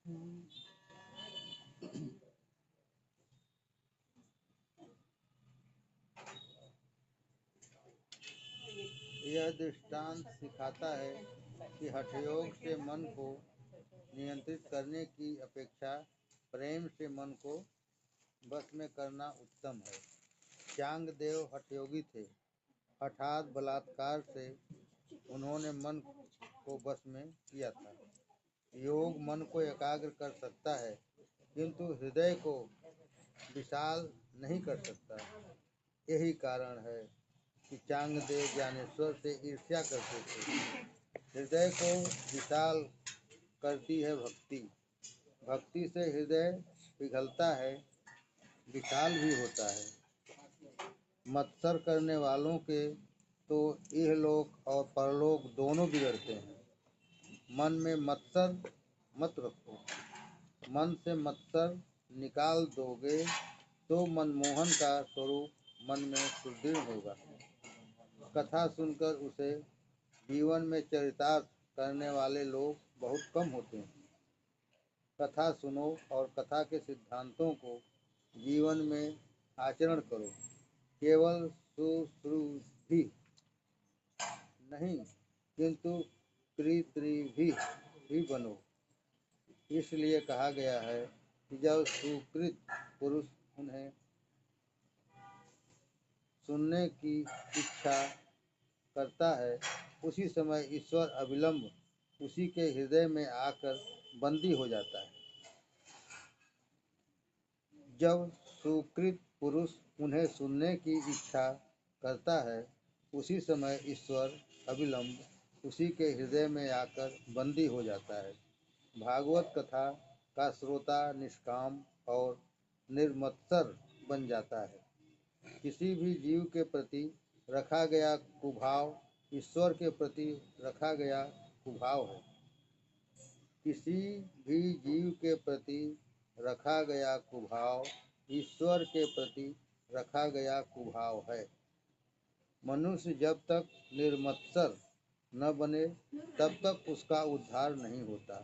यह दृष्टांत सिखाता है कि हठयोग से मन को नियंत्रित करने की अपेक्षा प्रेम से मन को बस में करना उत्तम है। चांगदेव हठयोगी थे। हठात बलात्कार से उन्होंने मन को बस में किया था। योग मन को एकाग्र कर सकता है, किंतु हृदय को विशाल नहीं कर सकता। यही कारण है कि चांगदेव ज्ञानेश्वर से ईर्ष्या करते थे। हृदय को विशाल करती है भक्ति। भक्ति से हृदय पिघलता है, विशाल भी होता है। मत्सर करने वालों के तो इहलोक और परलोक दोनों बिगड़ते हैं। मन में मत्सर मत रखो। मन से मत्सर निकाल दोगे तो मनमोहन का स्वरूप मन में सुदृढ़ होगा। कथा सुनकर उसे जीवन में चरितार्थ करने वाले लोग बहुत कम होते हैं। कथा सुनो और कथा के सिद्धांतों को जीवन में आचरण करो। केवल सुश्रुति नहीं, किंतु कृतृभी भी बनो। इसलिए कहा गया है कि जब सुकृत पुरुष उन्हें सुनने की इच्छा करता है, उसी समय ईश्वर अविलंब उसी के हृदय में आकर बंदी हो जाता है। जब सुकृत पुरुष उन्हें सुनने की इच्छा करता है, उसी समय ईश्वर अविलंब उसी के हृदय में आकर बंदी हो जाता है। भागवत कथा का श्रोता निष्काम और निर्मत्सर बन जाता है। किसी भी जीव के प्रति रखा गया कुभाव ईश्वर के प्रति रखा गया कुभाव है। किसी भी जीव के प्रति रखा गया कुभाव ईश्वर के प्रति रखा गया कुभाव है। मनुष्य जब तक निर्मत्सर न बने तब तक उसका उद्धार नहीं होता।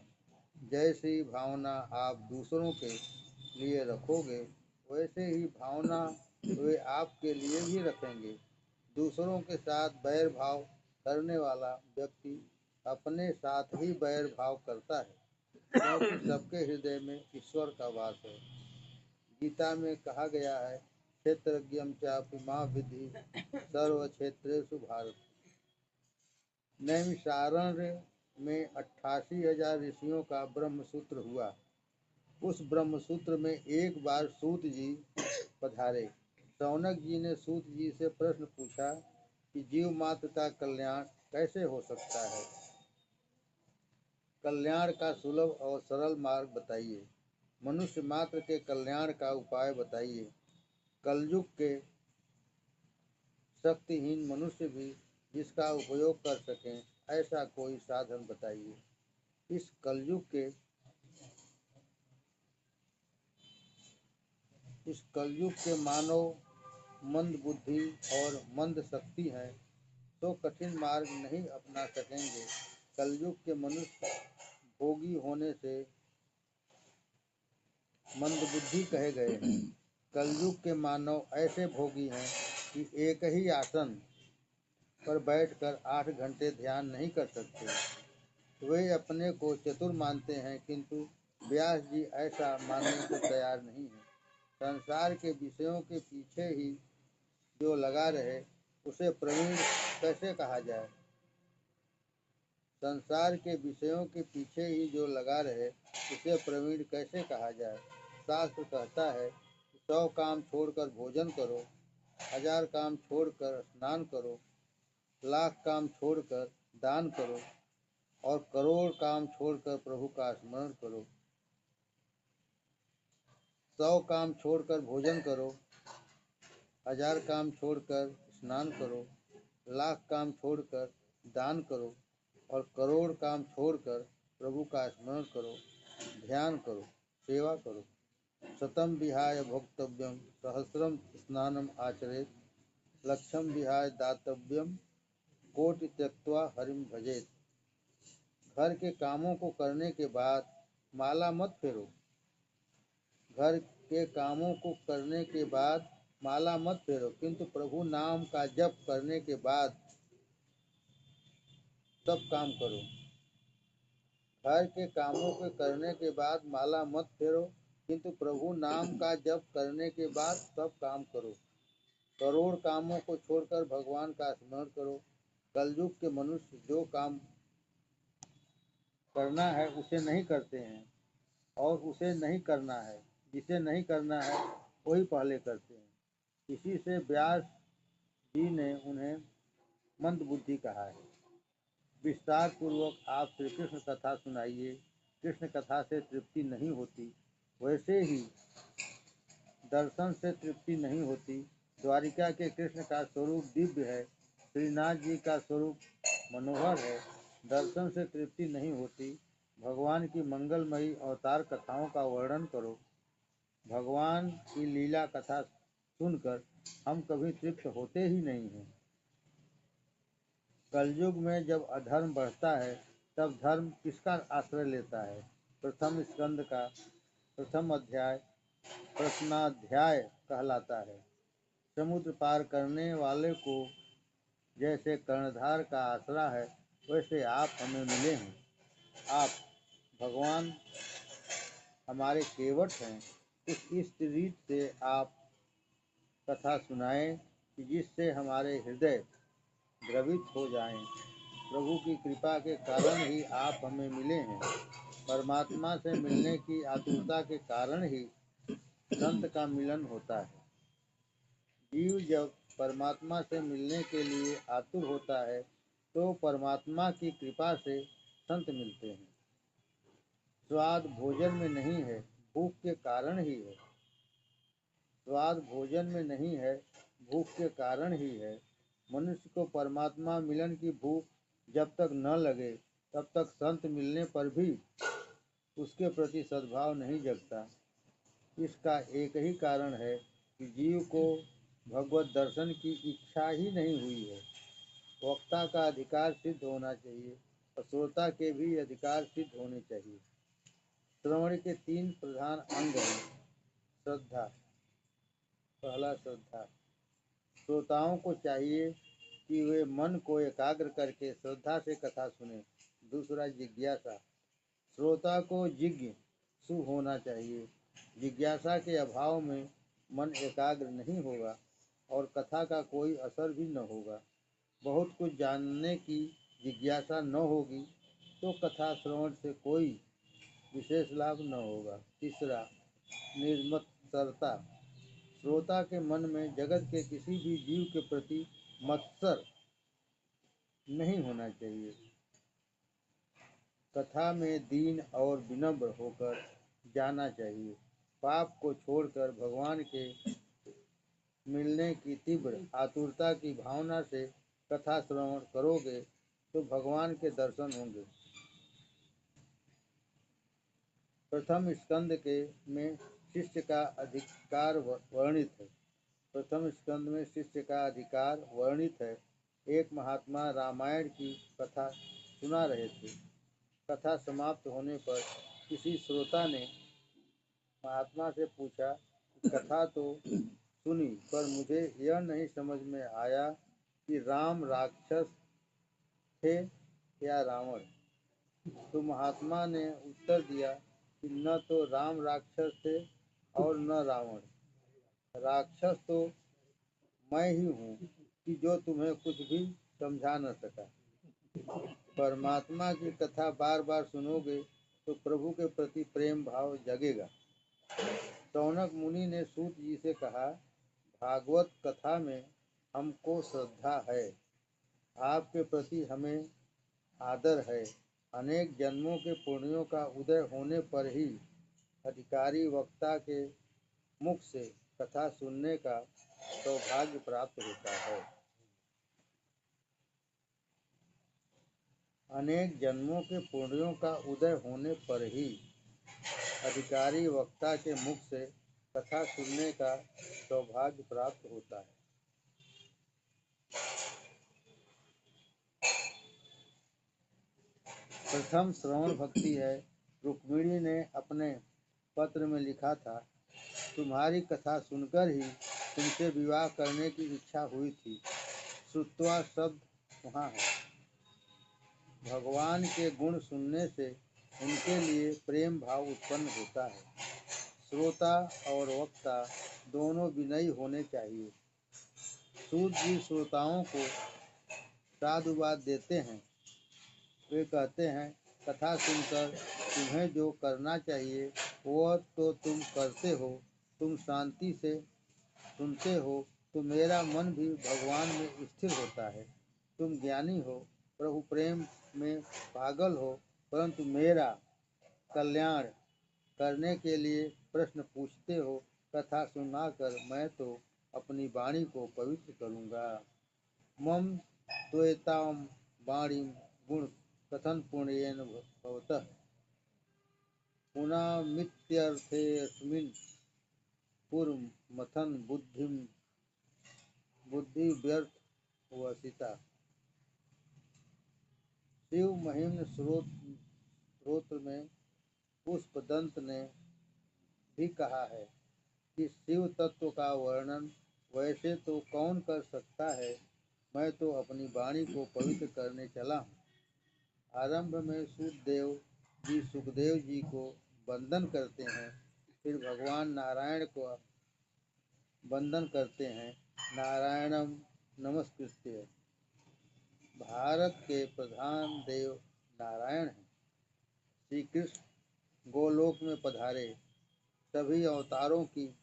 जैसी भावना आप दूसरों के लिए रखोगे, वैसे ही भावना वे आपके लिए भी रखेंगे। दूसरों के साथ बैर भाव करने वाला व्यक्ति अपने साथ ही बैर भाव करता है, क्योंकि सबके हृदय में ईश्वर का वास है। गीता में कहा गया है, क्षेत्रज्ञं चापि मां विद्धि सर्व क्षेत्रेषु भारत। नैमिषारण्य में 88,000 ऋषियों का ब्रह्मसूत्र हुआ। उस ब्रह्मसूत्र में एक बार सूत जी पधारे। शौनक जी ने सूत जी से प्रश्न पूछा कि जीव मात्र का कल्याण कैसे हो सकता है। कल्याण का सुलभ और सरल मार्ग बताइए। मनुष्य मात्र के कल्याण का उपाय बताइए। कलयुग के शक्तिहीन मनुष्य भी जिसका उपयोग कर सकें, ऐसा कोई साधन बताइए। इस कलयुग के मानव मंद बुद्धि और मंद शक्ति हैं, तो कठिन मार्ग नहीं अपना सकेंगे। कलयुग के मनुष्य भोगी होने से मंद बुद्धि कहे गए हैं। कलयुग के मानव ऐसे भोगी हैं कि एक ही आसन पर बैठकर 8 घंटे ध्यान नहीं कर सकते। वे अपने को चतुर मानते हैं, किंतु व्यास जी ऐसा मानने को तैयार नहीं है। संसार के विषयों के पीछे ही जो लगा रहे, उसे प्रवीण कैसे कहा जाए। संसार के विषयों के पीछे ही जो लगा रहे, उसे प्रवीण कैसे कहा जाए। शास्त्र कहता है, 100 काम छोड़कर भोजन करो, 1000 काम छोड़कर स्नान करो, लाख काम छोड़कर दान करो और करोड़ काम छोड़कर प्रभु का स्मरण करो। 100 काम छोड़कर भोजन करो, 1000 काम छोड़कर स्नान करो, लाख काम छोड़कर दान करो और करोड़ काम छोड़कर प्रभु का स्मरण करो। ध्यान करो, सेवा करो। शतम विहाय भोक्तव्यम सहस्रम स्नानम आचरेत, लक्षम विहाय दातव्यम कोटि त्यक्त्वा हरिम भजेत। घर के कामों को करने के बाद माला मत फेरो। घर के कामों को करने के बाद माला मत फेरो, किंतु प्रभु नाम का जप करने के बाद सब काम करो। घर के कामों के करने के बाद माला मत फेरो, किंतु प्रभु नाम का जप करने के बाद सब काम करो। करोड़ कामों को छोड़कर भगवान का स्मरण करो। कलयुग के मनुष्य जो काम करना है उसे नहीं करते हैं, और उसे नहीं करना है जिसे नहीं करना है वही पहले करते हैं। इसी से व्यास जी ने उन्हें मंदबुद्धि कहा है। विस्तार पूर्वक आप श्री कृष्ण कथा सुनाइए। कृष्ण कथा से तृप्ति नहीं होती, वैसे ही दर्शन से तृप्ति नहीं होती। द्वारिका के कृष्ण का स्वरूप दिव्य है, श्रीनाथ जी का स्वरूप मनोहर है। दर्शन से तृप्ति नहीं होती। भगवान की मंगलमयी अवतार कथाओं का वर्णन करो। भगवान की लीला कथा सुनकर हम कभी तृप्त होते ही नहीं हैं। कलयुग में जब अधर्म बढ़ता है तब धर्म किसका आश्रय लेता है? प्रथम स्कंद का प्रथम अध्याय प्रश्नाध्याय कहलाता है। समुद्र पार करने वाले को जैसे कर्णधार का आसरा है, वैसे आप हमें मिले हैं। आप भगवान हमारे केवट हैं। कुछ इस रीत से आप कथा सुनाएं कि जिससे हमारे हृदय द्रवित हो जाएं। प्रभु की कृपा के कारण ही आप हमें मिले हैं। परमात्मा से मिलने की आतुरता के कारण ही संत का मिलन होता है। जीव जब परमात्मा से मिलने के लिए आतुर होता है तो परमात्मा की कृपा से संत मिलते हैं। स्वाद भोजन में नहीं है, भूख के कारण ही है। स्वाद भोजन में नहीं है, भूख के कारण ही है। मनुष्य को परमात्मा मिलन की भूख जब तक न लगे तब तक संत मिलने पर भी उसके प्रति सद्भाव नहीं जगता। इसका एक ही कारण है कि जीव को भगवत दर्शन की इच्छा ही नहीं हुई है। वक्ता का अधिकार सिद्ध होना चाहिए और श्रोता के भी अधिकार सिद्ध होने चाहिए। श्रवण के 3 प्रधान अंग हैं। श्रद्धा, पहला श्रद्धा। श्रोताओं को चाहिए कि वे मन को एकाग्र करके श्रद्धा से कथा सुने। दूसरा जिज्ञासा। श्रोता को जिज्ञासु होना चाहिए। जिज्ञासा के अभाव में मन एकाग्र नहीं होगा और कथा का कोई असर भी न होगा। बहुत कुछ जानने की जिज्ञासा न होगी तो कथा श्रवण से कोई विशेष लाभ न होगा। तीसरा निर्मत्सरता। श्रोता के मन में जगत के किसी भी जीव के प्रति मत्सर नहीं होना चाहिए। कथा में दीन और विनम्र होकर जाना चाहिए। पाप को छोड़कर भगवान के मिलने की तीव्र आतुरता की भावना से कथा श्रवण करोगे तो भगवान के दर्शन होंगे। प्रथम स्कंद के में शिष्य का अधिकार वर्णित है। प्रथम स्कंद में शिष्य का अधिकार वर्णित है। एक महात्मा रामायण की कथा सुना रहे थे। कथा समाप्त होने पर किसी श्रोता ने महात्मा से पूछा, कथा तो सुनी पर मुझे यह नहीं समझ में आया कि राम राक्षस थे या रावण। तो महात्मा ने उत्तर दिया कि न तो राम राक्षस थे और न रावण। राक्षस तो मैं ही हूँ कि जो तुम्हें कुछ भी समझा न सका। परमात्मा की कथा बार बार सुनोगे तो प्रभु के प्रति प्रेम भाव जगेगा। शौनक मुनि ने सूत जी से कहा, भागवत कथा में हमको श्रद्धा है, आपके प्रति हमें आदर है। अनेक जन्मों के पुण्यों का उदय होने पर ही अधिकारी वक्ता के मुख से कथा सुनने का सौभाग्य प्राप्त होता है। अनेक जन्मों के पुण्यों का उदय होने पर ही अधिकारी वक्ता के मुख से कथा सुनने का सौभाग्य प्राप्त होता है। प्रथम श्रवण भक्ति है, रुक्मिणी ने अपने पत्र में लिखा था, तुम्हारी कथा सुनकर ही तुमसे विवाह करने की इच्छा हुई थी। श्रुत्वा शब्द वहाँ है। भगवान के गुण सुनने से उनके लिए प्रेम भाव उत्पन्न होता है। श्रोता और वक्ता दोनों विनयी होने चाहिए। सूत जी श्रोताओं को साधुवाद देते हैं। वे कहते हैं, कथा सुनकर तुम्हें जो करना चाहिए वह तो तुम करते हो। तुम शांति से सुनते हो तो मेरा मन भी भगवान में स्थिर होता है। तुम ज्ञानी हो, प्रभु प्रेम में पागल हो, परंतु मेरा कल्याण करने के लिए प्रश्न पूछते हो। कथा सुनाकर मैं तो अपनी वाणी को पवित्र करूँगा। मम त्वेताम वाणी गुण कथन पुण्येन भवतः पुनामित्यर्थेऽस्मिन् पूर्वमथन बुद्धि व्यर्थ वसिता। शिव महिम्न स्त्रोत्र में पुष्पदंत ने भी कहा है कि शिव तत्व का वर्णन वैसे तो कौन कर सकता है। मैं तो अपनी वाणी को पवित्र करने चला हूँ। आरंभ में सूतदेव जी सुखदेव जी को वंदन करते हैं, फिर भगवान नारायण को वंदन करते हैं। नारायणम नमस्कृत्य। भारत के प्रधान देव नारायण हैं। श्री कृष्ण गोलोक में पधारे, सभी अवतारों की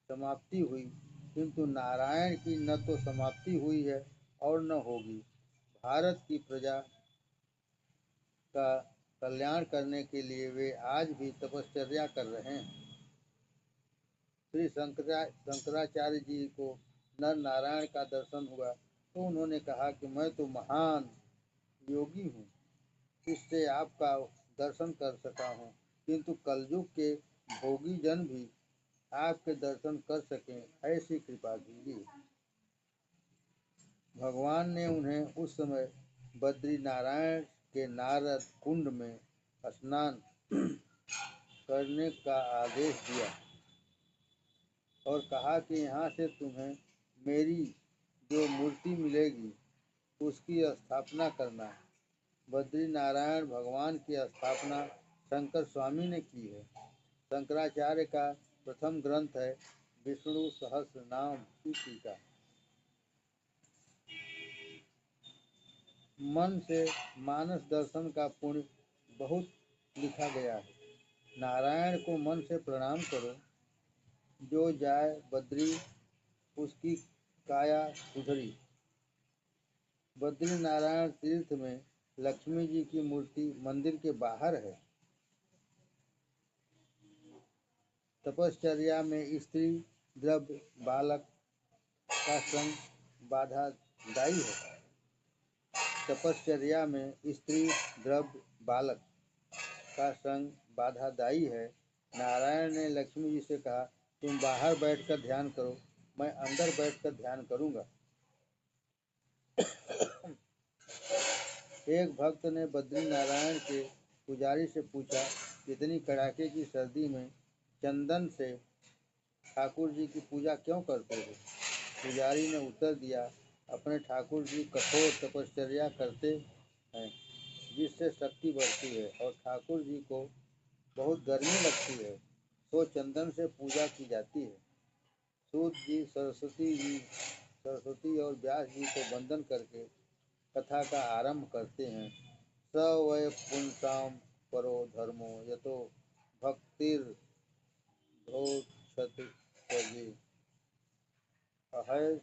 समाप्ति हुई, किंतु नारायण की न तो समाप्ति हुई है और न होगी। भारत की प्रजा का कल्याण करने के लिए वे आज भी तपश्चर्या कर रहे हैं। श्री शंकराचार्य जी को नर नारायण का दर्शन हुआ तो उन्होंने कहा कि मैं तो महान योगी हूँ, इससे आपका दर्शन कर सका हूँ, किंतु कलयुग के भोगी जन भी आपके दर्शन कर सकें, ऐसी कृपा कीजिए। भगवान ने उन्हें उस समय बद्री नारायण के नारद कुंड में स्नान करने का आदेश दिया और कहा कि यहाँ से तुम्हें मेरी जो मूर्ति मिलेगी उसकी स्थापना करना। बद्री नारायण भगवान की स्थापना शंकर स्वामी ने की है। शंकराचार्य का प्रथम ग्रंथ है विष्णु सहस्र नाम की टीका। मन से मानस दर्शन का पुण्य बहुत लिखा गया है। नारायण को मन से प्रणाम करो, जो जाए बद्री उसकी काया सुधरी। बद्री नारायण तीर्थ में लक्ष्मी जी की मूर्ति मंदिर के बाहर है। तपश्चर्या में स्त्री द्रव्य बालक का संग बाधादायी है। तपश्चर्या में स्त्री द्रव्य बालक का संग बाधादायी है। नारायण ने लक्ष्मी जी से कहा, तुम बाहर बैठकर ध्यान करो, मैं अंदर बैठकर ध्यान करूंगा। एक भक्त ने बद्री नारायण के पुजारी से पूछा, इतनी कड़ाके की सर्दी में चंदन से ठाकुर जी की पूजा क्यों करते हो? पुजारी ने उत्तर दिया, अपने ठाकुर जी कठोर तपश्चर्या करते हैं जिससे शक्ति बढ़ती है और ठाकुर जी को बहुत गर्मी लगती है, तो चंदन से पूजा की जाती है। सूत जी सरस्वती और व्यास जी को वंदन करके कथा का आरंभ करते हैं। स वै पुंसाम परो धर्मो यतो भक्तिर धोक्षति अहै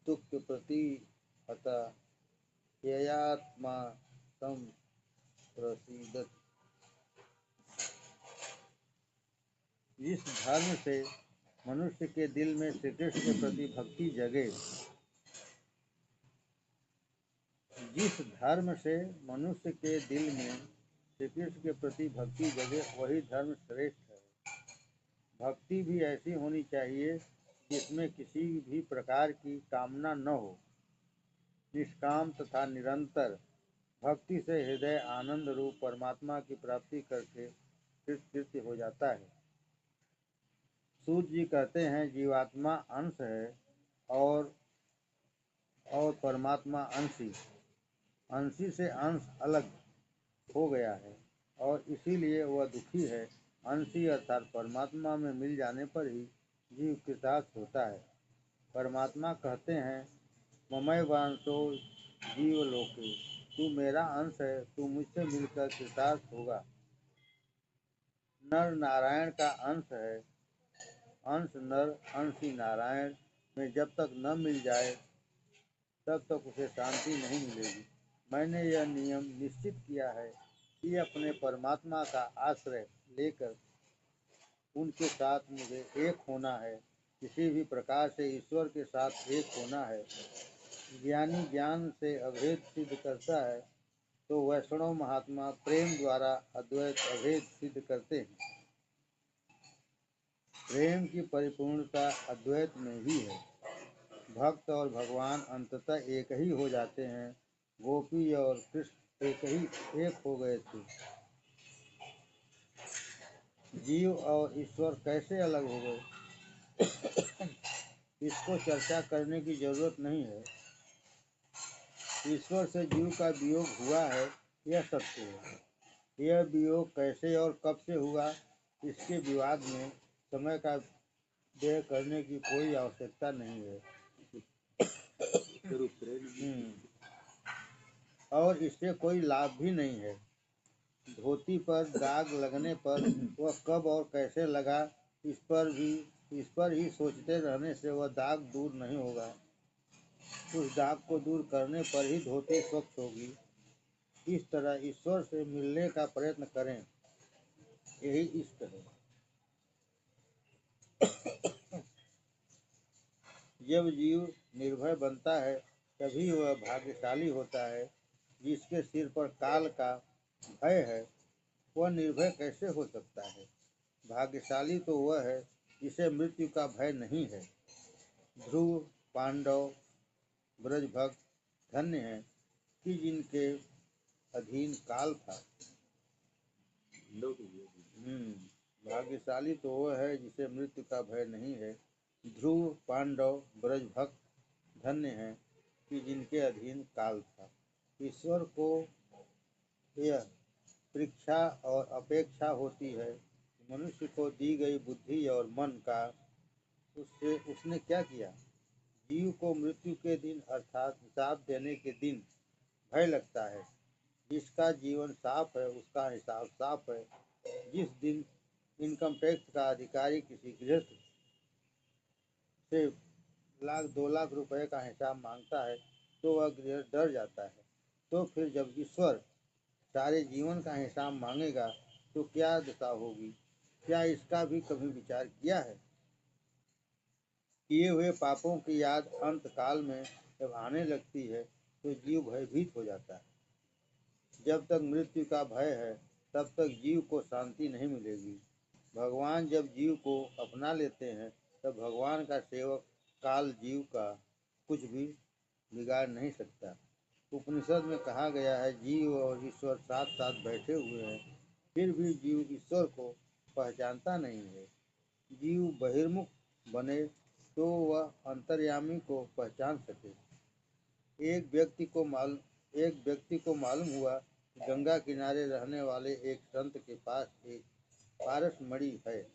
तुक्य प्रति हता ययात्मा सम प्रसीदत। जिस धर्म से मनुष्य के दिल में श्री कृष्ण के प्रति भक्ति जगे, जिस धर्म से मनुष्य के दिल में श्री कृष्ण के प्रति भक्ति जगे वही धर्म श्रेष्ठ है। भक्ति भी ऐसी होनी चाहिए जिसमें किसी भी प्रकार की कामना न हो, निष्काम तथा निरंतर भक्ति से हृदय आनंद रूप परमात्मा की प्राप्ति करके कृतकृत्य हो जाता है। सूत जी कहते हैं जीवात्मा अंश है और परमात्मा अंशी। अंशी से अंश अलग हो गया है और इसीलिए वह दुखी है। अंशी अर्थात परमात्मा में मिल जाने पर ही जीव कृतार्थ होता है। परमात्मा कहते हैं ममय वांशो जीव लोके, तू मेरा अंश है, तू मुझसे मिलकर कृतार्थ होगा। नर नारायण का अंश है, अंश नर अंशी नारायण में जब तक न मिल जाए तब तक उसे शांति नहीं मिलेगी। मैंने यह नियम निश्चित किया है कि अपने परमात्मा का आश्रय लेकर उनके साथ मुझे एक होना है। किसी भी प्रकार से ईश्वर के साथ एक होना है। ज्ञानी ज्ञान से अभेद सिद्ध करता है तो वैष्णव महात्मा प्रेम द्वारा अद्वैत अभेद सिद्ध करते हैं। प्रेम की परिपूर्णता अद्वैत में ही है। भक्त और भगवान अंततः एक ही हो जाते हैं। गोपी और कृष्ण एक हो गए थे। जीव और ईश्वर कैसे अलग हो गए, इसको चर्चा करने की जरूरत नहीं है। ईश्वर से जीव का वियोग हुआ है, यह सत्य है। यह वियोग कैसे और कब से हुआ, इसके विवाद में समय का व्यय करने की कोई आवश्यकता नहीं है। और इससे कोई लाभ भी नहीं है। धोती पर दाग लगने पर वह कब और कैसे लगा, इस पर ही सोचते रहने से वह दाग दूर नहीं होगा। उस दाग को दूर करने पर ही धोती स्वच्छ होगी। इस तरह ईश्वर से मिलने का प्रयत्न करें, यही इष्ट है। जब जीव निर्भय बनता है तभी वह भाग्यशाली होता है। जिसके सिर पर काल का भय है वह निर्भय कैसे हो सकता है। भाग्यशाली तो वह है जिसे मृत्यु का भय नहीं है। ध्रुव, पांडव, ब्रजभक्त धन्य हैं कि जिनके अधीन काल था। भाग्यशाली तो वह है जिसे मृत्यु का भय नहीं है। ध्रुव, पांडव, ब्रजभक्त धन्य हैं कि जिनके अधीन काल था। ईश्वर को यह परीक्षा और अपेक्षा होती है। मनुष्य को दी गई बुद्धि और मन का उसने क्या किया। जीव को मृत्यु के दिन अर्थात हिसाब देने के दिन भय लगता है। जिसका जीवन साफ है उसका हिसाब साफ है। जिस दिन इनकम टैक्स का अधिकारी किसी गृहस्थ से 1,00,000-2,00,000 रुपए का हिसाब मांगता है तो वह गृहस्थ डर जाता है। तो फिर जब ईश्वर सारे जीवन का हिसाब मांगेगा तो क्या दशा होगी। क्या इसका भी कभी विचार किया है। किए हुए पापों की याद अंत काल में जब आने लगती है तो जीव भयभीत हो जाता है। जब तक मृत्यु का भय है तब तक जीव को शांति नहीं मिलेगी। भगवान जब जीव को अपना लेते हैं तब भगवान का सेवक काल जीव का कुछ भी बिगाड़ नहीं सकता। उपनिषद में कहा गया है जीव और ईश्वर साथ साथ बैठे हुए हैं, फिर भी जीव ईश्वर को पहचानता नहीं है। जीव बहिर्मुख बने तो वह अंतर्यामी को पहचान सके। एक व्यक्ति को मालूम हुआ कि गंगा किनारे रहने वाले एक संत के पास एक पारस मणि है।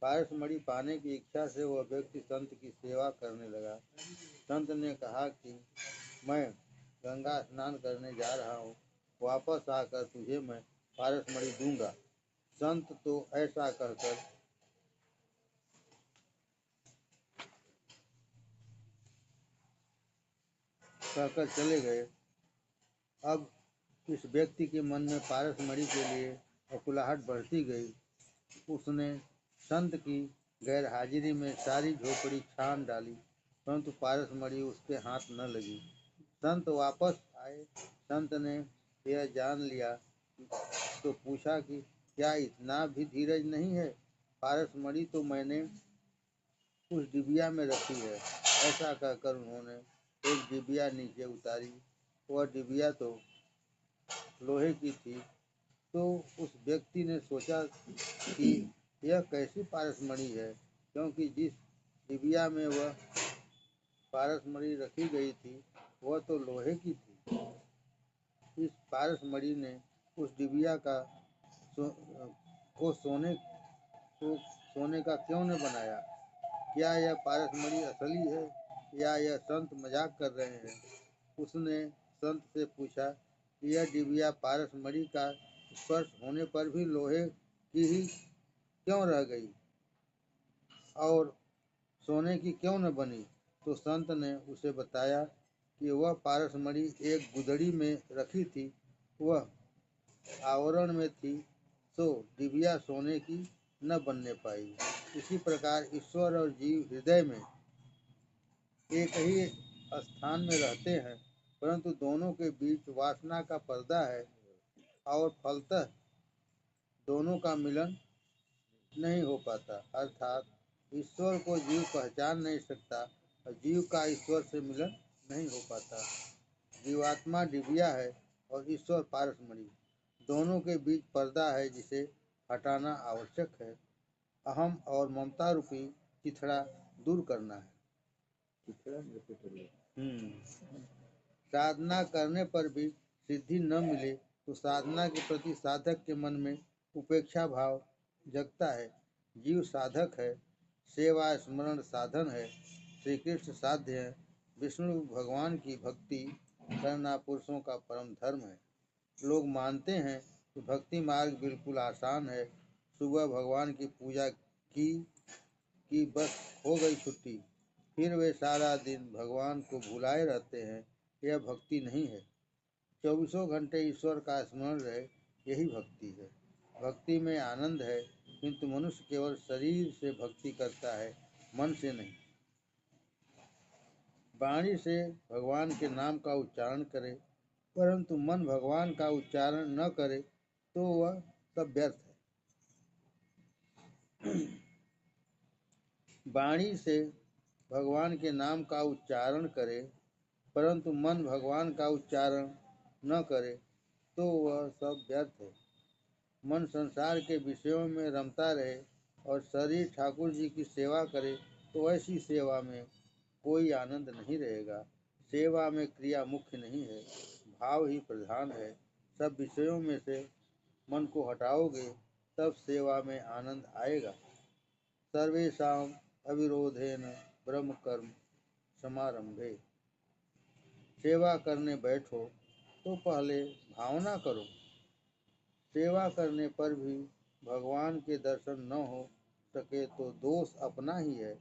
पारस मणि पाने की इच्छा से वह व्यक्ति संत की सेवा करने लगा। संत ने कहा कि मैं गंगा स्नान करने जा रहा हूँ, वापस आकर तुझे मैं पारस मणि दूंगा। संत तो ऐसा कहकर चले गए। अब इस व्यक्ति के मन में पारस मणि के लिए अकुलाहट बढ़ती गई। उसने संत की गैरहाजिरी में सारी झोपड़ी छान डाली, परंतु पारस मणि उसके हाथ न लगी। संत वापस आए। संत ने यह जान लिया तो पूछा कि क्या इतना भी धीरज नहीं है। पारस मणि तो मैंने उस डिबिया में रखी है। ऐसा कहकर उन्होंने एक डिबिया नीचे उतारी। वह डिबिया तो लोहे की थी, तो उस व्यक्ति ने सोचा कि यह कैसी पारसमणि है, क्योंकि जिस डिबिया में वह पारसमणि रखी गई थी वह तो लोहे की थी। इस पारसमणि ने उस डिबिया को सोने का क्यों न बनाया? क्या यह पारसमणि असली है या यह संत मजाक कर रहे हैं? उसने संत से पूछा कि यह डिबिया पारसमणि का स्पर्श होने पर भी लोहे की ही क्यों रह गई और सोने की क्यों न बनी? तो संत ने उसे बताया कि वह पारसमणि एक गुदड़ी में रखी थी, वह आवरण में थी, तो डिबिया सोने की न बनने पाई। इसी प्रकार ईश्वर और जीव हृदय में एक ही स्थान में रहते हैं, परंतु दोनों के बीच वासना का पर्दा है और फलतः दोनों का मिलन नहीं हो पाता। अर्थात ईश्वर को जीव पहचान नहीं सकता और जीव का ईश्वर से मिलन नहीं हो पाता। जीवात्मा डिबिया है और ईश्वर पारसमणि, दोनों के बीच पर्दा है जिसे हटाना आवश्यक है। अहम और ममता रूपी चिथड़ा दूर करना है। साधना करने पर भी सिद्धि न मिले तो साधना के प्रति साधक के मन में उपेक्षा भाव जगता है। जीव साधक है, सेवा स्मरण साधन है, श्री कृष्ण साध्य है, विष्णु भगवान की भक्ति करना पुरुषों का परम धर्म है। लोग मानते हैं कि भक्ति मार्ग बिल्कुल आसान है, सुबह भगवान की पूजा की बस हो गई छुट्टी, फिर वे सारा दिन भगवान को भुलाए रहते हैं। यह भक्ति नहीं है। 24 घंटे ईश्वर का स्मरण रहे, यही भक्ति है। भक्ति में आनंद है, किंतु मनुष्य केवल शरीर से भक्ति करता है, मन से नहीं। वाणी से भगवान के नाम का उच्चारण करे, परंतु मन भगवान का उच्चारण न करे तो वह सब व्यर्थ है। वाणी से भगवान के नाम का उच्चारण करे, परंतु मन भगवान का उच्चारण न करे तो वह सब व्यर्थ है। मन संसार के विषयों में रमता रहे और शरीर ठाकुर जी की सेवा करे तो ऐसी सेवा में कोई आनंद नहीं रहेगा। सेवा में क्रिया मुख्य नहीं है, भाव ही प्रधान है। सब विषयों में से मन को हटाओगे तब सेवा में आनंद आएगा। सर्वेषां अविरोधेन ब्रह्म कर्म समारंभे। सेवा करने बैठो तो पहले भावना करो। सेवा करने पर भी भगवान के दर्शन न हो सके तो दोष अपना ही है।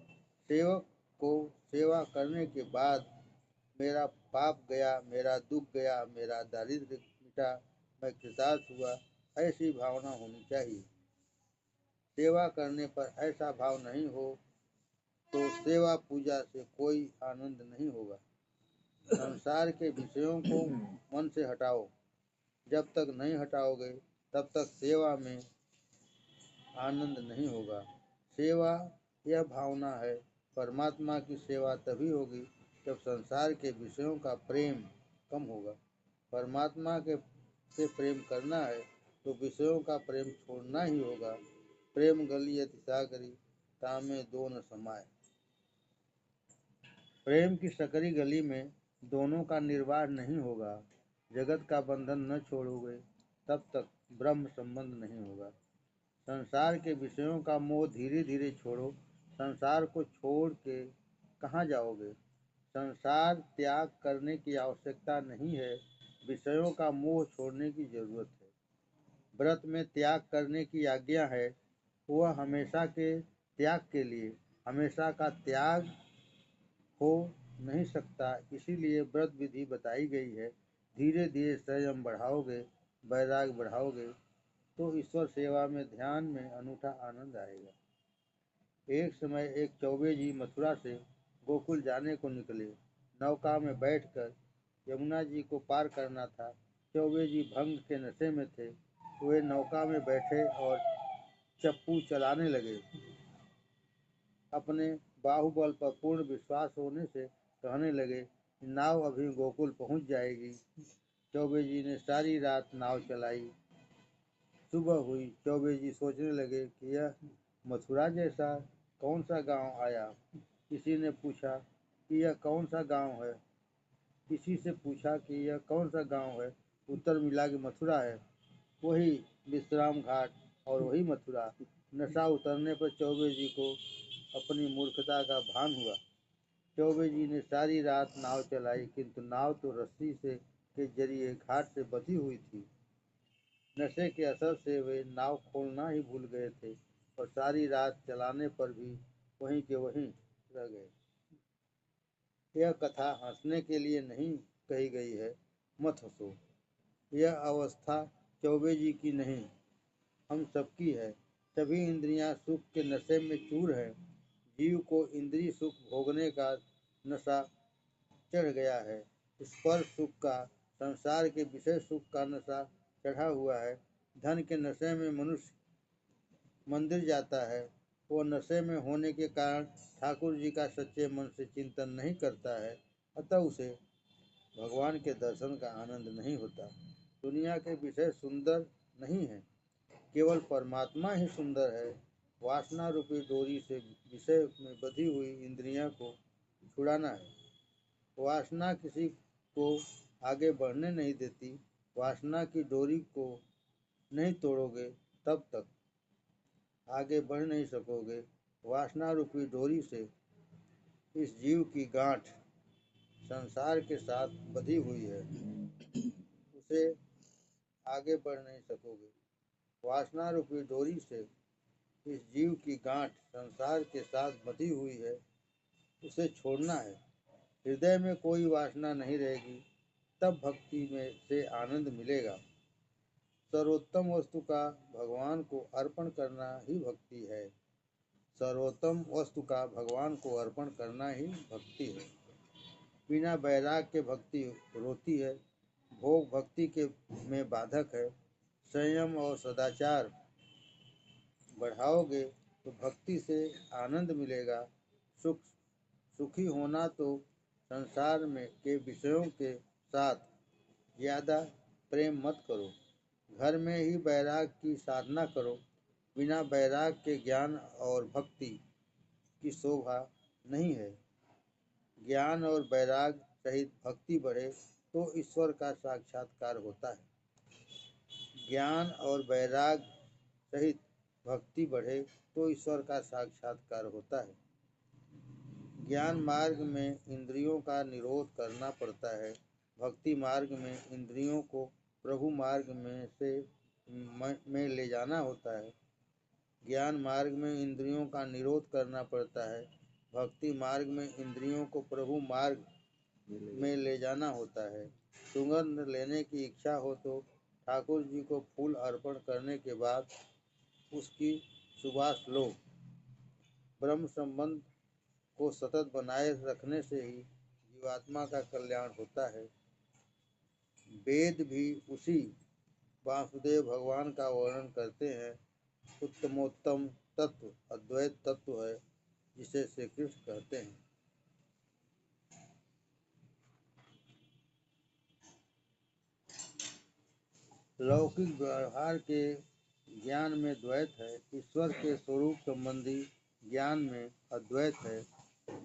सेवक को सेवा करने के बाद मेरा पाप गया, मेरा दुख गया, मेरा दारिद्र्य मिटा, मैं कृतार्थ हुआ, ऐसी भावना होनी चाहिए। सेवा करने पर ऐसा भाव नहीं हो तो सेवा पूजा से कोई आनंद नहीं होगा। संसार के विषयों को मन से हटाओ। जब तक नहीं हटाओगे तब तक सेवा में आनंद नहीं होगा। सेवा यह भावना है, परमात्मा की सेवा तभी होगी जब संसार के विषयों का प्रेम कम होगा। परमात्मा के से प्रेम करना है तो विषयों का प्रेम छोड़ना ही होगा। प्रेम गलियति सागरी तामे दो न समाये। प्रेम की सकरी गली में दोनों का निर्वाह नहीं होगा। जगत का बंधन न छोड़ोगे तब तक ब्रह्म संबंध नहीं होगा। संसार के विषयों का मोह धीरे धीरे छोड़ो। संसार को छोड़ के कहाँ जाओगे? संसार त्याग करने की आवश्यकता नहीं है, विषयों का मोह छोड़ने की जरूरत है। व्रत में त्याग करने की आज्ञा है, वह हमेशा के त्याग के लिए। हमेशा का त्याग हो नहीं सकता, इसीलिए व्रत विधि बताई गई है। धीरे धीरे संयम बढ़ाओगे, वैराग बढ़ाओगे तो ईश्वर सेवा में ध्यान में अनूठा आनंद आएगा। एक समय एक चौबे जी मथुरा से गोकुल जाने को निकले। नौका में बैठकर यमुना जी को पार करना था। चौबे जी भंग के नशे में थे। वे नौका में बैठे और चप्पू चलाने लगे। अपने बाहुबल पर पूर्ण विश्वास होने से कहने लगे, नाव अभी गोकुल पहुंच जाएगी। चौबे जी ने सारी रात नाव चलाई। सुबह हुई, चौबे जी सोचने लगे कि यह मथुरा जैसा कौन सा गांव आया। किसी ने पूछा कि यह कौन सा गांव है। किसी से पूछा कि यह कौन सा गांव है। उत्तर मिला कि मथुरा है। वही विश्राम घाट और वही मथुरा। नशा उतरने पर चौबे जी को अपनी मूर्खता का भान हुआ। चौबे जी ने सारी रात नाव चलाई, किंतु नाव तो रस्सी से के जरिए घाट से बंधी हुई थी। नशे के असर से वे नाव खोलना ही भूल गए थे और सारी रात चलाने पर भी वहीं के वहीं रह गए। यह कथा हंसने के लिए नहीं कही गई है, मत हंसो। यह अवस्था चौबे जी की नहीं, हम सबकी है। सभी इंद्रियां सुख के नशे में चूर है। जीव को इंद्रिय सुख भोगने का नशा चढ़ गया है। स्पर्श सुख का, संसार के विषय सुख का नशा चढ़ा हुआ है। धन के नशे में मनुष्य मंदिर जाता है। वो नशे में होने के कारण ठाकुर जी का सच्चे मन से चिंतन नहीं करता है, अतः उसे भगवान के दर्शन का आनंद नहीं होता। दुनिया के विषय सुंदर नहीं है, केवल परमात्मा ही सुंदर है। वासना रूपी डोरी से विषय में बंधी हुई इंद्रियों को छुड़ाना है। वासना किसी को आगे बढ़ने नहीं देती। वासना की डोरी को नहीं तोड़ोगे तब तक आगे बढ़ नहीं सकोगे। वासना रूपी डोरी से इस जीव की गांठ संसार के साथ बंधी हुई है, उसे आगे बढ़ नहीं सकोगे। वासना रूपी डोरी से इस जीव की गांठ संसार के साथ बंधी हुई है, उसे छोड़ना है। हृदय में कोई वासना नहीं रहेगी, तब भक्ति में से आनंद मिलेगा। सर्वोत्तम वस्तु का भगवान को अर्पण करना ही भक्ति है। सर्वोत्तम वस्तु का भगवान को अर्पण करना ही भक्ति है। बिना वैराग के भक्ति रोती है। भोग भक्ति के में बाधक है। संयम और सदाचार बढ़ाओगे तो भक्ति से आनंद मिलेगा। सुखी होना तो संसार में के विषयों के साथ ज़्यादा प्रेम मत करो। घर में ही वैराग की साधना करो। बिना वैराग के ज्ञान और भक्ति की शोभा नहीं है। ज्ञान और वैराग सहित भक्ति बढ़े तो ईश्वर का साक्षात्कार होता है। ज्ञान और वैराग सहित भक्ति बढ़े तो ईश्वर का साक्षात्कार होता है। ज्ञान मार्ग में इंद्रियों का निरोध करना पड़ता है। भक्ति मार्ग में इंद्रियों को प्रभु मार्ग में ले जाना होता है। ज्ञान मार्ग में इंद्रियों का निरोध करना पड़ता है। भक्ति मार्ग में इंद्रियों को प्रभु मार्ग में ले जाना होता है। सुगंध लेने की इच्छा हो तो ठाकुर जी को फूल अर्पण करने के बाद उसकी सुवास लो। ब्रह्म संबंध को सतत बनाए रखने से ही जीवात्मा का कल्याण होता है। वेद भी उसी वासुदेव भगवान का वर्णन करते हैं। उत्तमोत्तम तत्व अद्वैत तत्व है, जिसे श्री कृष्ण कहते हैं। लौकिक व्यवहार के ज्ञान में द्वैत है, ईश्वर के स्वरूप संबंधी ज्ञान में अद्वैत है।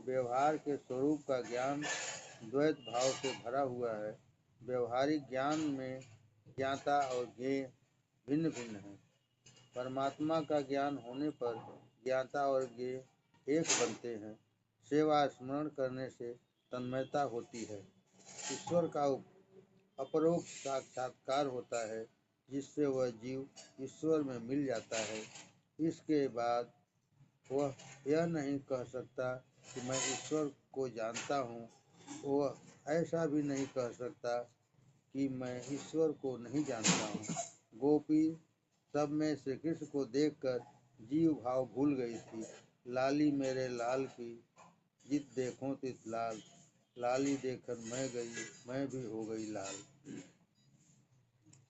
व्यवहार के स्वरूप का ज्ञान द्वैत भाव से भरा हुआ है। व्यवहारिक ज्ञान में ज्ञाता और ज्ञेय भिन्न भिन्न है। परमात्मा का ज्ञान होने पर ज्ञाता और ज्ञेय एक बनते हैं। सेवा स्मरण करने से तन्मयता होती है। ईश्वर का अपरोक्ष साक्षात्कार होता है, जिससे वह जीव ईश्वर में मिल जाता है। इसके बाद वह यह नहीं कह सकता कि मैं ईश्वर को जानता हूँ। वह ऐसा भी नहीं कह सकता कि मैं ईश्वर को नहीं जानता हूँ। गोपी सब में श्री कृष्ण को देखकर जीव भाव भूल गई थी। लाली मेरे लाल की जित देखो तित लाल, लाली देखकर मैं गई, मैं भी हो गई लाल।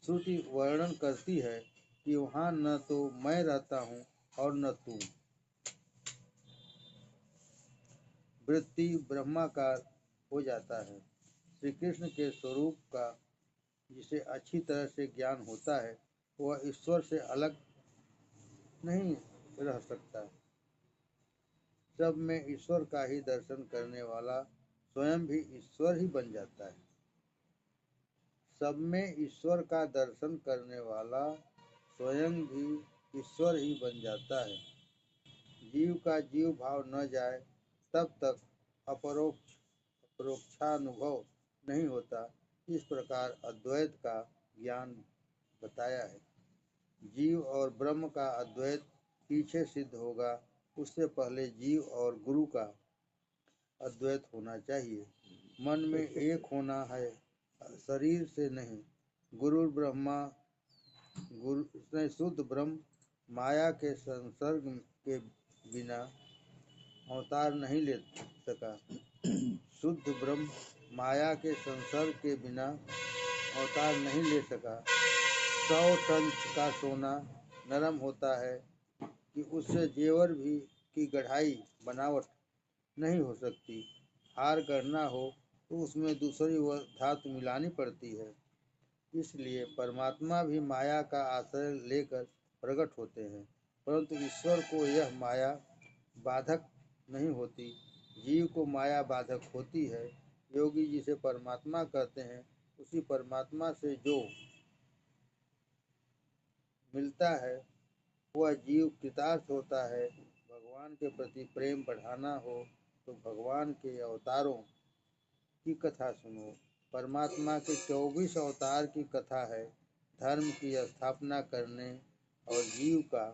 श्रुति वर्णन करती है कि वहाँ न तो मैं रहता हूँ और न तू। वृत्ति ब्रह्माकार हो जाता है। श्री कृष्ण के स्वरूप का जिसे अच्छी तरह से ज्ञान होता है वह ईश्वर से अलग नहीं रह सकता। सब में ईश्वर का ही दर्शन करने वाला स्वयं भी ईश्वर ही बन जाता है। सब में ईश्वर का दर्शन करने वाला स्वयं भी ईश्वर ही बन जाता है। जीव का जीव भाव न जाए तब तक अपरोक्षानुभव नहीं होता। इस प्रकार अद्वैत का ज्ञान बताया है। जीव और ब्रह्म का अद्वैत पीछे सिद्ध होगा, उससे पहले जीव और गुरु का अद्वैत होना चाहिए। मन में एक होना है, शरीर से नहीं। गुरु ब्रह्मा गुरु शुद्ध ब्रह्म माया के संसर्ग के बिना अवतार नहीं ले सका। शुद्ध ब्रह्म माया के संसर्ग के बिना अवतार नहीं ले सका। 100 टन का सोना नरम होता है कि उससे जेवर भी की गढ़ाई बनावट नहीं हो सकती। हार गढ़ना हो तो उसमें दूसरी धातु मिलानी पड़ती है। इसलिए परमात्मा भी माया का आश्रय लेकर प्रकट होते हैं, परंतु ईश्वर को यह माया बाधक नहीं होती। जीव को माया बाधक होती है। योगी जिसे परमात्मा कहते हैं, उसी परमात्मा से जो मिलता है वह जीव कृतार्थ होता है। भगवान के प्रति प्रेम बढ़ाना हो तो भगवान के अवतारों की कथा सुनो। परमात्मा के 24 अवतार की कथा है। धर्म की स्थापना करने और जीव का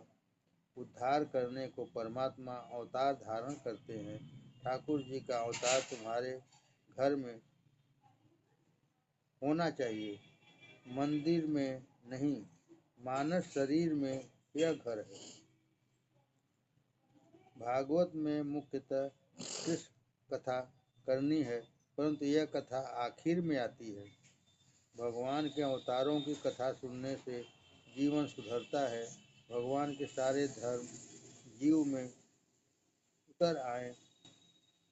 उद्धार करने को परमात्मा अवतार धारण करते हैं। ठाकुर जी का अवतार तुम्हारे घर में होना चाहिए, मंदिर में नहीं। मानस शरीर में यह घर है। भागवत में मुख्यतः कृष्ण कथा करनी है, परंतु यह कथा आखिर में आती है। भगवान के अवतारों की कथा सुनने से जीवन सुधरता है। भगवान के सारे धर्म जीव में उतर आए,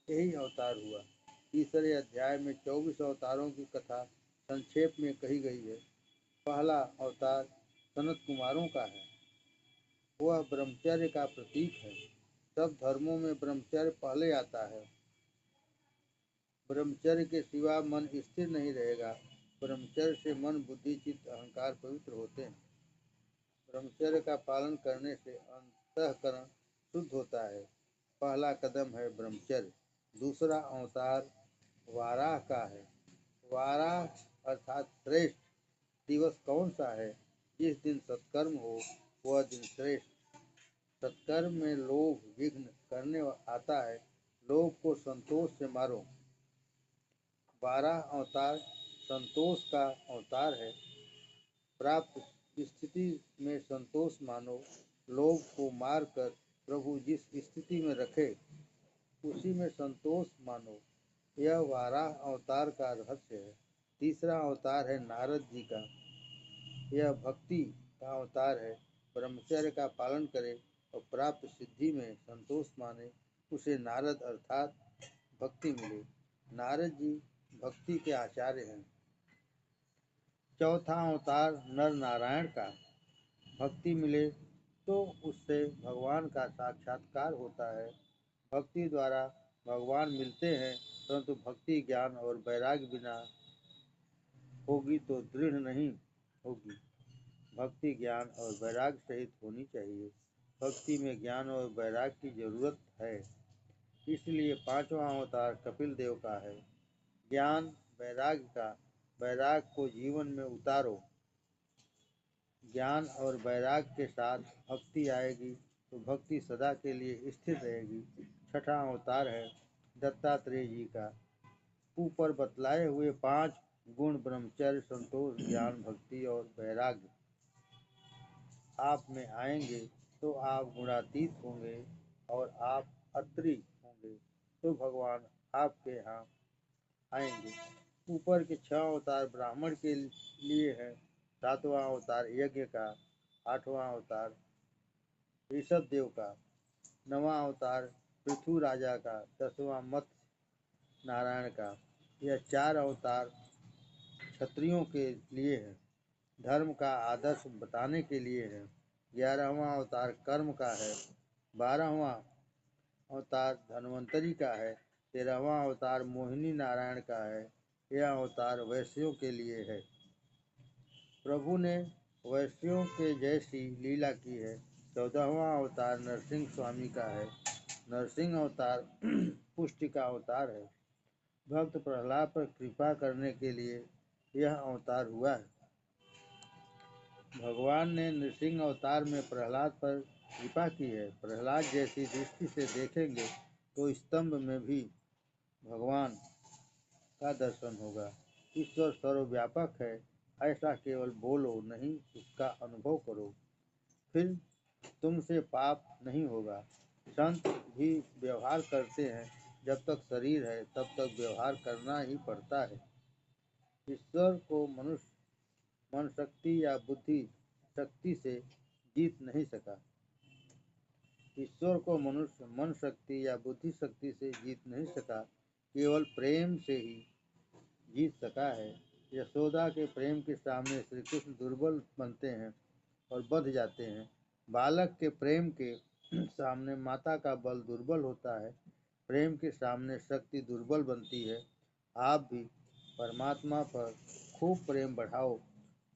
यही अवतार हुआ। तीसरे अध्याय में 24 अवतारों की कथा संक्षेप में कही गई है। पहला अवतार सनत कुमारों का है। वह ब्रह्मचर्य का प्रतीक है। सब धर्मों में ब्रह्मचर्य पहले आता है। ब्रह्मचर्य के सिवा मन स्थिर नहीं रहेगा। ब्रह्मचर्य से मन, बुद्धि, चित्त, अहंकार पवित्र होते हैं। ब्रह्मचर्य का पालन करने से अंतःकरण शुद्ध होता है। पहला कदम है ब्रह्मचर्य। दूसरा अवतार वाराह का है। वाराह अर्थात श्रेष्ठ दिवस कौन सा है? जिस दिन सत्कर्म हो वह दिन श्रेष्ठ। सत्कर्म में लोभ विघ्न करने आता है। लोभ को संतोष से मारो। 12 अवतार संतोष का अवतार है। प्राप्त स्थिति में संतोष मानो। लोभ को मारकर प्रभु जिस स्थिति में रखे उसी में संतोष मानो। यह 12 अवतार का रहस्य है। तीसरा अवतार है नारद जी का। यह भक्ति का अवतार है। ब्रह्मचर्य का पालन करे और प्राप्त सिद्धि में संतोष माने, उसे नारद अर्थात भक्ति मिले। नारद जी भक्ति के आचार्य हैं। चौथा अवतार नर नारायण का। भक्ति मिले तो उससे भगवान का साक्षात्कार होता है। भक्ति द्वारा भगवान मिलते हैं, परंतु भक्ति ज्ञान और वैराग्य बिना होगी तो दृढ़ नहीं होगी। भक्ति ज्ञान और वैराग्य सहित होनी चाहिए। भक्ति में ज्ञान और वैराग्य की जरूरत है। इसलिए 5वां अवतार कपिल देव का है। ज्ञान वैराग्य का। वैराग्य को जीवन में उतारो। ज्ञान और वैराग्य के साथ भक्ति आएगी तो भक्ति सदा के लिए स्थिर रहेगी। छठा अवतार है दत्तात्रेय जी का। ऊपर बतलाए हुए 5 गुण ब्रह्मचर्य, संतोष, ज्ञान, भक्ति और वैराग्य आप में आएंगे तो आप गुणातीत होंगे और आप अत्रि होंगे तो भगवान आपके यहाँ आएंगे। ऊपर के 6 अवतार ब्राह्मण के लिए हैं। 7वां अवतार यज्ञ का। 8वां अवतार ऋषभ देव का। 9वां अवतार पृथु राजा का। 10वां मत्स्य नारायण का। यह 4 अवतार क्षत्रियों के लिए है, धर्म का आदर्श बताने के लिए है। 11वां अवतार कर्म का है, 12वां अवतार धन्वंतरी का है, 13वां अवतार मोहिनी नारायण का है। यह अवतार वैश्यों के लिए है। प्रभु ने वैश्यों के जैसी लीला की है। 14वां अवतार नरसिंह स्वामी का है। नरसिंह अवतार पुष्टि का अवतार है। भक्त प्रहलाद पर कृपा करने के लिए यह अवतार हुआ है। भगवान ने नृसिंह अवतार में प्रहलाद पर कृपा की है। प्रहलाद जैसी दृष्टि से देखेंगे तो स्तंभ में भी भगवान का दर्शन होगा। ईश्वर सर्वव्यापक है, ऐसा केवल बोलो नहीं, उसका अनुभव करो, फिर तुमसे पाप नहीं होगा। संत भी व्यवहार करते हैं, जब तक शरीर है तब तक व्यवहार करना ही पड़ता है। ईश्वर को मनुष्य मन शक्ति या बुद्धि शक्ति से जीत नहीं सका। ईश्वर को मनुष्य मन शक्ति या बुद्धि शक्ति से जीत नहीं सका, केवल प्रेम से ही जीत सका है। यशोदा के प्रेम के सामने श्री कृष्ण दुर्बल बनते हैं और बध जाते हैं। बालक के प्रेम के सामने माता का बल दुर्बल होता है। प्रेम के सामने शक्ति दुर्बल बनती है। आप भी परमात्मा पर खूब प्रेम बढ़ाओ,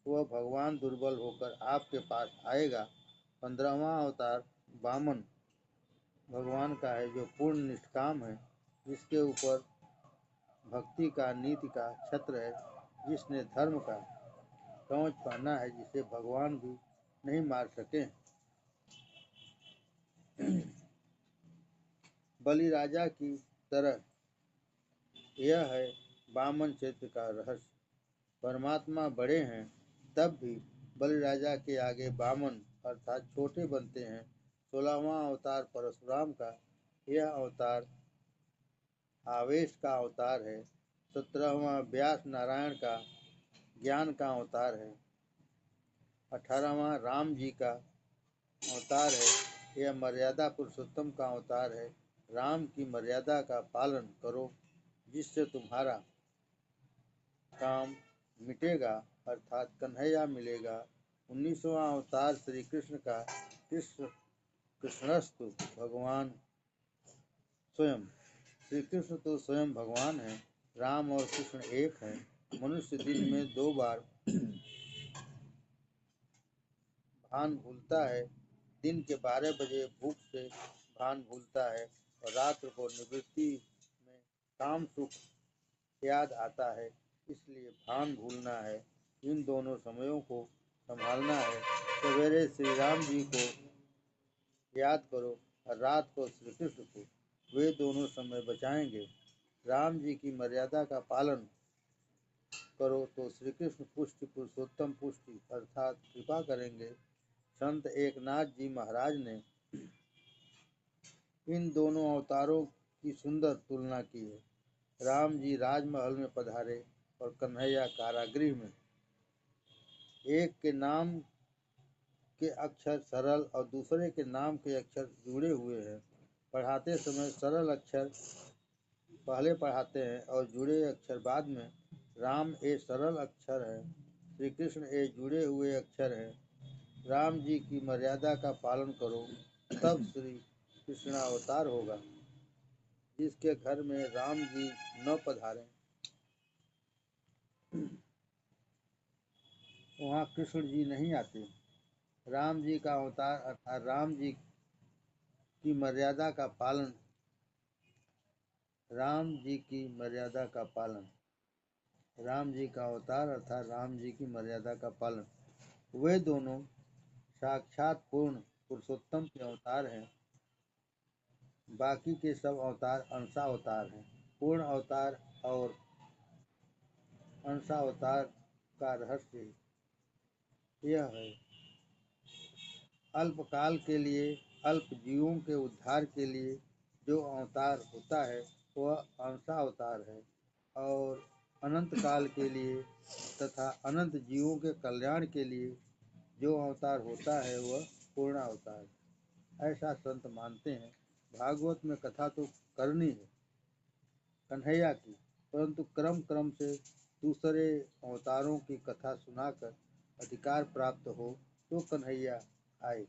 वह भगवान दुर्बल होकर आपके पास आएगा। 15वां अवतार वामन भगवान का है, जो पूर्ण निष्काम है, जिसके ऊपर भक्ति का नीति का छत्र है, जिसने धर्म का कवच पहना है, जिसे भगवान भी नहीं मार सके। बलि राजा की तरह यह है वामन चरित्र का रहस्य। परमात्मा बड़े हैं, तब भी बलि राजा के आगे वामन अर्थात छोटे बनते हैं। 16वां अवतार परशुराम का, यह अवतार आवेश का अवतार है। 17वां व्यास नारायण का ज्ञान का अवतार है। 18वां राम जी का अवतार है, यह मर्यादा पुरुषोत्तम का अवतार है। राम की मर्यादा का पालन करो, जिससे तुम्हारा काम मिटेगा अर्थात कन्हैया मिलेगा। 19वां अवतार श्री कृष्ण का, कृष्णस्तु भगवान स्वयं। श्री कृष्ण तो स्वयं भगवान है। राम और कृष्ण एक हैं। मनुष्य दिन में 2 बार भान भूलता है। दिन के 12 बजे भूख से भान भूलता है और रात्र को निवृत्ति में काम सुख याद आता है, इसलिए भान भूलना है। इन दोनों समयों को संभालना है। सवेरे श्री राम जी को याद करो और रात को श्री कृष्ण को, वे दोनों समय बचाएंगे। राम जी की मर्यादा का पालन करो तो श्री कृष्ण पुष्टि पुरुषोत्तम पुष्टि अर्थात कृपा करेंगे। संत एकनाथ जी महाराज ने इन दोनों अवतारों की सुंदर तुलना की है। राम जी राजमहल में पधारे और कन्हैया कारागृह में। एक के नाम के अक्षर सरल और दूसरे के नाम के अक्षर जुड़े हुए हैं। पढ़ाते समय सरल अक्षर पहले पढ़ाते हैं और जुड़े अक्षर बाद में। राम ए सरल अक्षर है, श्री कृष्ण ए जुड़े हुए अक्षर हैं। राम जी की मर्यादा का पालन करो, तब श्री कृष्ण अवतार होगा। जिसके घर में राम जी न पधारें, वहाँ कृष्ण जी नहीं आते। राम जी का अवतार अर्थात राम जी की मर्यादा का पालन, राम जी की मर्यादा का पालन, राम जी का अवतार अर्थात राम जी की मर्यादा का पालन। वे दोनों साक्षात पूर्ण पुरुषोत्तम के अवतार हैं। बाकी के सब अवतार अंशावतार हैं। पूर्ण अवतार और अंशावतार का रहस्य यह है, अल्पकाल के लिए अल्प जीवों के उद्धार के लिए जो अवतार होता है वह अंशावतार है, और अनंत काल के लिए तथा अनंत जीवों के कल्याण के लिए जो अवतार होता है वह पूर्ण अवतार है। ऐसा संत मानते हैं। भागवत में कथा तो करनी है कन्हैया की, परंतु क्रम क्रम से दूसरे अवतारों की कथा सुनाकर अधिकार प्राप्त हो तो कन्हैया आए।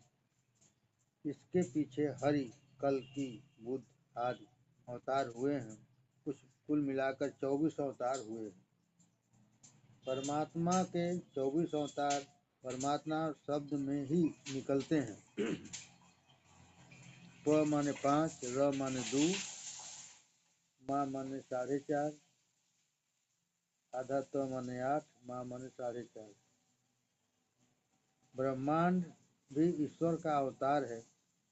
इसके पीछे हरि, कल्कि, बुद्ध आदि अवतार हुए हैं। कुल मिलाकर 24 अवतार हुए हैं। परमात्मा के 24 अवतार परमात्मा शब्द में ही निकलते हैं। प माने 5, र माने 2, मा माने 4.5, आधा त माने 8, मा माने 4.5। ब्रह्मांड भी ईश्वर का अवतार है।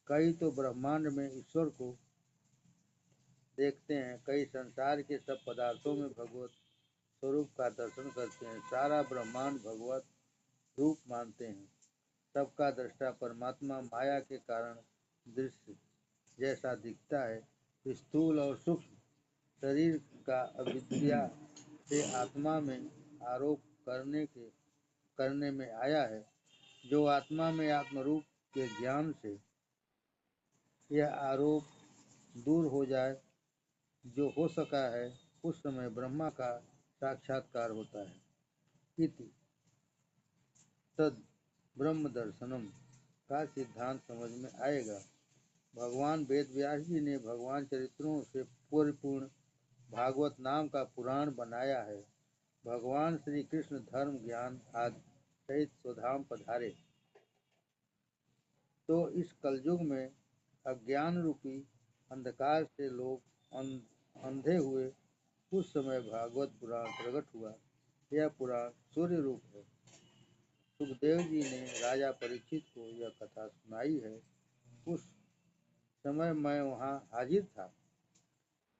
कई तो ब्रह्मांड में ईश्वर को देखते हैं, कई संसार के सब पदार्थों में भगवत स्वरूप का दर्शन करते हैं। सारा ब्रह्मांड भगवत रूप मानते हैं। सबका दृष्टा परमात्मा माया के कारण दृश्य जैसा दिखता है। स्थूल और सूक्ष्म शरीर का अविद्या से आत्मा में आरोप करने में आया है। जो आत्मा में आत्मरूप के ज्ञान से यह आरोप दूर हो जाए, जो हो सका है, उस समय ब्रह्मा का साक्षात्कार होता है। इति तद ब्रह्म दर्शनम का सिद्धांत समझ में आएगा। भगवान वेद व्यास जी ने भगवान चरित्रों से परिपूर्ण भागवत नाम का पुराण बनाया है। भगवान श्री कृष्ण धर्म, ज्ञान आदि सहित स्वधाम पधारे तो इस कलयुग में अज्ञान रूपी अंधकार से लोग अंधे हुए। उस समय भागवत पुराण प्रकट हुआ। यह पुराण सूर्य रूप है। सुखदेव जी ने राजा परीक्षित को यह कथा सुनाई है। उस समय मैं वहाँ हाजिर था।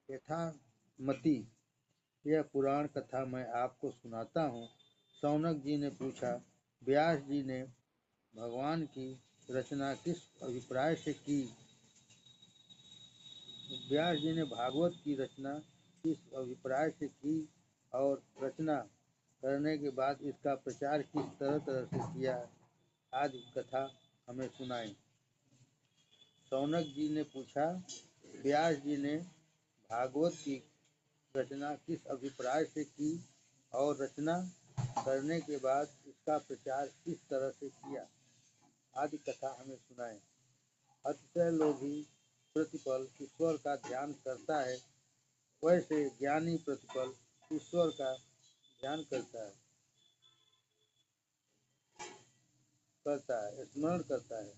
यथामति यह पुराण कथा मैं आपको सुनाता हूँ। शौनक जी ने पूछा, व्यास जी ने भगवान की रचना किस अभिप्राय से की? व्यास जी ने भागवत की रचना किस अभिप्राय से की और रचना करने के बाद इसका प्रचार किस तरह से किया आदि कथा हमें सुनाएं। शौनक जी ने पूछा, व्यास जी ने भागवत की रचना किस अभिप्राय से की और रचना करने के बाद इसका प्रचार किस तरह से किया आदि कथा हमें सुनाएं। अतिशय लोभी प्रतिपल ईश्वर का ध्यान करता है, वैसे ज्ञानी प्रतिपल ईश्वर का ध्यान करता है, स्मरण करता है।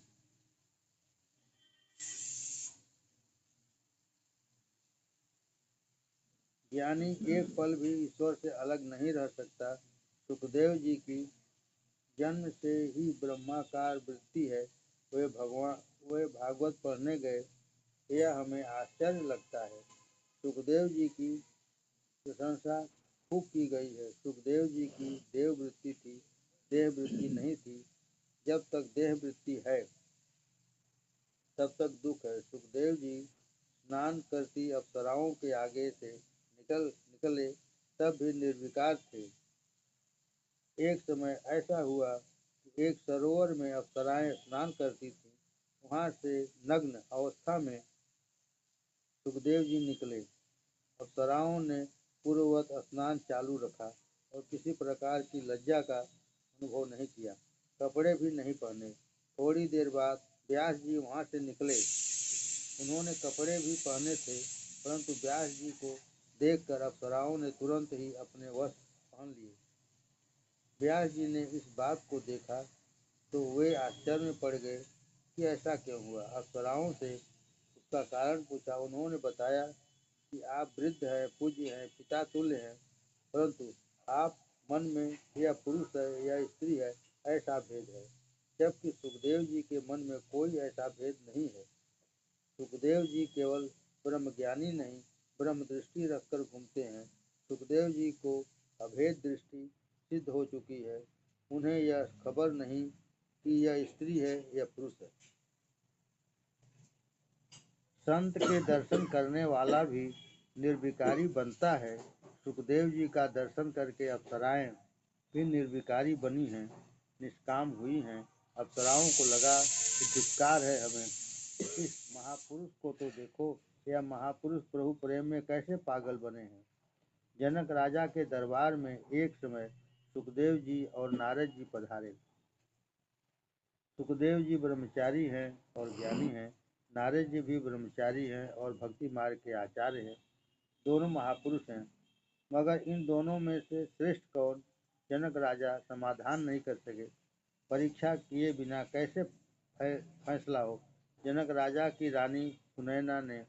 ज्ञानी एक पल भी ईश्वर से अलग नहीं रह सकता। सुखदेव जी की जन्म से ही ब्रह्माकार वृत्ति है। वे भागवत पढ़ने गए, यह हमें आश्चर्य लगता है। सुखदेव जी की प्रशंसा खूब की गई है। सुखदेव जी की देव वृत्ति थी, देह वृत्ति नहीं थी। जब तक देह वृत्ति है तब तक दुख है। सुखदेव जी स्नान करती अप्सराओं के आगे से निकले तब भी निर्विकार थे। एक समय ऐसा हुआ कि एक सरोवर में अप्सराएं स्नान करती थीं। वहां से नग्न अवस्था में सुखदेव जी निकले। अप्सराओं ने पूर्ववत स्नान चालू रखा और किसी प्रकार की लज्जा का अनुभव नहीं किया, कपड़े भी नहीं पहने। थोड़ी देर बाद व्यास जी वहां से निकले। उन्होंने कपड़े भी पहने थे, परंतु व्यास जी को देखकर अप्सराओं ने तुरंत ही अपने वस्त्र पहन लिए। व्यास जी ने इस बात को देखा तो वे आश्चर्य में पड़ गए कि ऐसा क्यों हुआ। अप्सराओं से उसका कारण पूछा। उन्होंने बताया कि आप वृद्ध हैं, पूज्य हैं, पिता तुल्य हैं, परंतु आप मन में यह पुरुष है या स्त्री है ऐसा भेद है, जबकि सुखदेव जी के मन में कोई ऐसा भेद नहीं है। सुखदेव जी केवल ब्रह्मज्ञानी नहीं, ब्रह्म दृष्टि रखकर घूमते हैं। सुखदेव जी को अभेद दृष्टि सिद्ध हो चुकी है। उन्हें यह खबर नहीं कि यह स्त्री है या पुरुष है। संत के दर्शन करने वाला भी निर्विकारी बनता है। सुखदेव जी का दर्शन करके अप्सराएं भी निर्विकारी बनी हैं, निष्काम हुई हैं। अप्सराओं को लगा कि धिक्कार है हमें, इस महापुरुष को तो देखो, यह महापुरुष प्रभु प्रेम में कैसे पागल बने हैं। जनक राजा के दरबार में एक समय सुखदेव जी और नारद जी पधारे। सुखदेव जी ब्रह्मचारी हैं और ज्ञानी हैं, नारद जी भी ब्रह्मचारी हैं और भक्ति मार्ग के आचार्य हैं। दोनों महापुरुष हैं, मगर इन दोनों में से श्रेष्ठ कौन, जनक राजा समाधान नहीं कर सके। परीक्षा किए बिना कैसे फैसला हो। जनक राजा की रानी सुनैना ने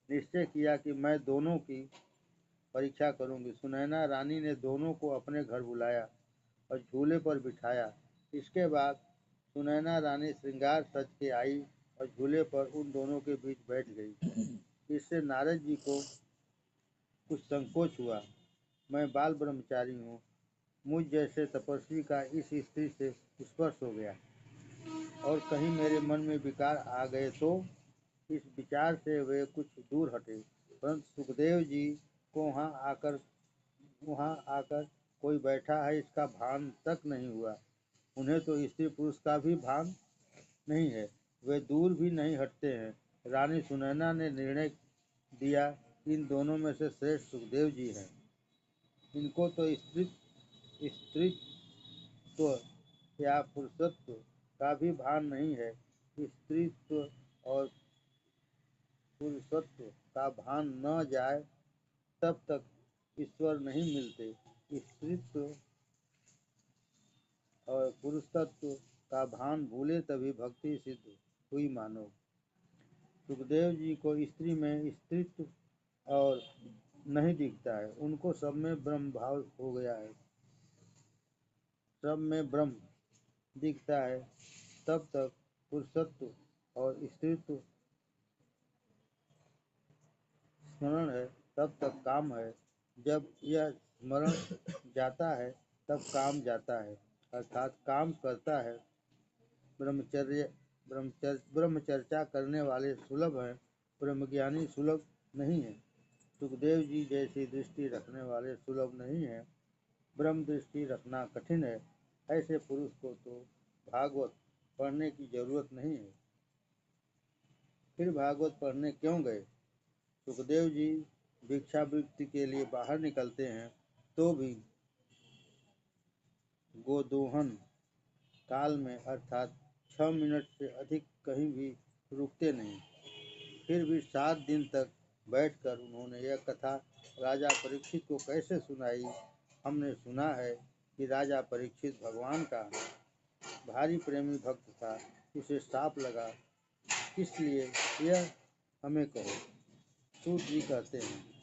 निश्चय किया कि मैं दोनों की परीक्षा करूंगी। सुनैना रानी ने दोनों को अपने घर बुलाया और झूले पर बिठाया। इसके बाद सुनैना रानी श्रृंगार सज के आई और झूले पर उन दोनों के बीच बैठ गई। इससे नारद जी को कुछ संकोच हुआ। मैं बाल ब्रह्मचारी हूँ, मुझ जैसे तपस्वी का इस स्त्री से स्पर्श हो गया और कहीं मेरे मन में विकार आ गए तो। इस विचार से वे कुछ दूर हटे, परंतु सुखदेव जी को वहाँ आकर कोई बैठा है इसका भान तक नहीं हुआ। उन्हें तो स्त्री पुरुष का भी भान नहीं है, वे दूर भी नहीं हटते हैं। रानी सुनैना ने निर्णय दिया, इन दोनों में से श्रेष्ठ सुखदेव जी हैं। इनको तो स्त्रीत्व या पुरुषत्व का भी भान नहीं है। स्त्रीत्व और पुरुषत्व का भान न जाए तब तक ईश्वर नहीं मिलते। स्त्रीत्व और पुरुषत्व का भान भूले तभी भक्ति सिद्ध हुई मानो। सुखदेव जी को स्त्री में स्त्रीत्व और नहीं दिखता है, उनको सब में ब्रह्म भाव हो गया है। सब में ब्रह्म दिखता है, तब तक पुरुषत्व और स्त्रीत्व स्मरण है, तब तक काम है। जब यह स्मरण जाता है तब काम जाता है, अर्थात काम करता है। ब्रह्मचर्चा करने वाले सुलभ हैं, ब्रह्मज्ञानी सुलभ नहीं है। सुखदेव जी जैसी दृष्टि रखने वाले सुलभ नहीं है। ब्रह्म दृष्टि रखना कठिन है। ऐसे पुरुष को तो भागवत पढ़ने की जरूरत नहीं है। फिर भागवत पढ़ने क्यों गए। सुखदेव जी भिक्षावृत्ति के लिए बाहर निकलते हैं तो भी गोदोहन काल में अर्थात 6 मिनट से अधिक कहीं भी रुकते नहीं। फिर भी 7 दिन तक बैठकर उन्होंने यह कथा राजा परीक्षित को कैसे सुनाई। हमने सुना है कि राजा परीक्षित भगवान का भारी प्रेमी भक्त था, उसे श्राप लगा, इसलिए यह हमें कहो। सूत जी कहते हैं,